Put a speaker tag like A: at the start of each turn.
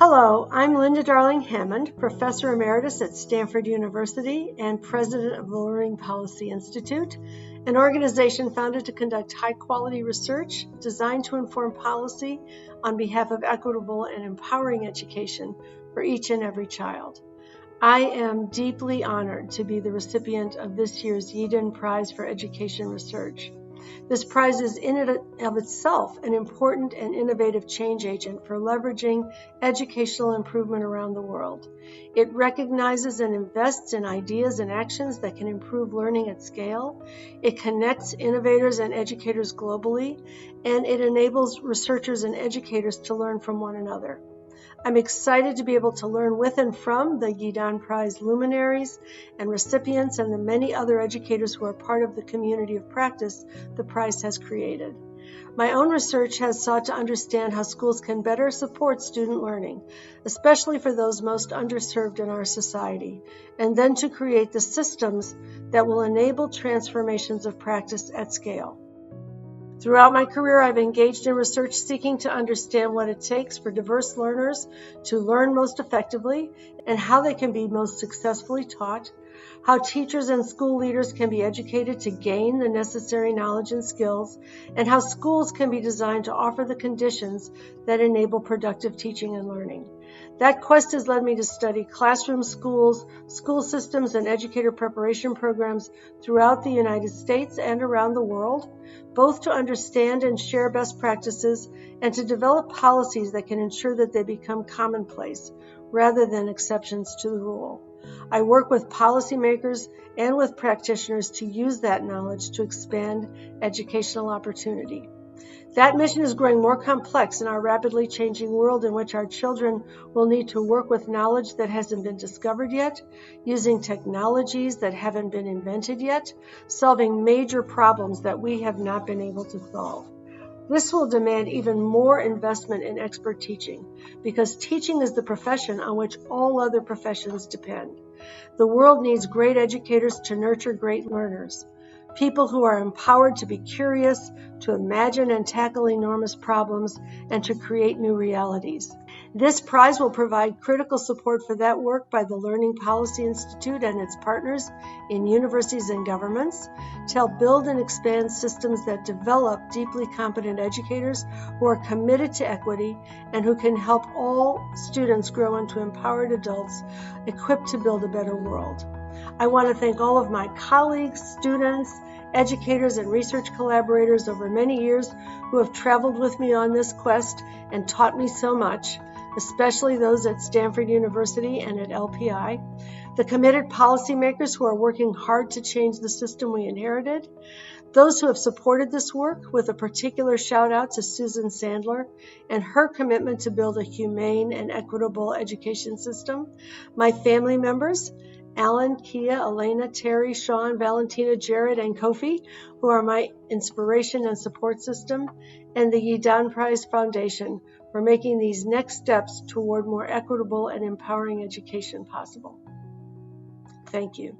A: Hello, I'm Linda Darling Hammond, Professor Emeritus at Stanford University and President of the Learning Policy Institute, an organization founded to conduct high-quality research designed to inform policy on behalf of equitable and empowering education for each and every child. I am deeply honored to be the recipient of this year's Yeadon Prize for Education Research. This prize is in and of itself an important and innovative change agent for leveraging educational improvement around the world. It recognizes and invests in ideas and actions that can improve learning at scale. It connects innovators and educators globally, and it enables researchers and educators to learn from one another. I'm excited to be able to learn with and from the Yeadon Prize luminaries and recipients and the many other educators who are part of the community of practice the prize has created. My own research has sought to understand how schools can better support student learning, especially for those most underserved in our society, and then to create the systems that will enable transformations of practice at scale. Throughout my career, I've engaged in research seeking to understand what it takes for diverse learners to learn most effectively and how they can be most successfully taught, how teachers and school leaders can be educated to gain the necessary knowledge and skills, and how schools can be designed to offer the conditions that enable productive teaching and learning. That quest has led me to study classroom schools, school systems, and educator preparation programs throughout the United States and around the world, both to understand and share best practices and to develop policies that can ensure that they become commonplace rather than exceptions to the rule. I work with policymakers and with practitioners to use that knowledge to expand educational opportunity. That mission is growing more complex in our rapidly changing world in which our children will need to work with knowledge that hasn't been discovered yet, using technologies that haven't been invented yet, solving major problems that we have not been able to solve. This will demand even more investment in expert teaching, because teaching is the profession on which all other professions depend. The world needs great educators to nurture great learners. People who are empowered to be curious, to imagine and tackle enormous problems, and to create new realities. This prize will provide critical support for that work by the Learning Policy Institute and its partners in universities and governments to help build and expand systems that develop deeply competent educators who are committed to equity and who can help all students grow into empowered adults equipped to build a better world. I want to thank all of my colleagues, students, educators, and research collaborators over many years who have traveled with me on this quest and taught me so much, especially those at Stanford University and at LPI, the committed policymakers who are working hard to change the system we inherited, those who have supported this work, with a particular shout out to Susan Sandler and her commitment to build a humane and equitable education system, my family members, Alan, Kia, Elena, Terry, Sean, Valentina, Jared, and Kofi, who are my inspiration and support system, and the Yeadon Prize Foundation for making these next steps toward more equitable and empowering education possible. Thank you.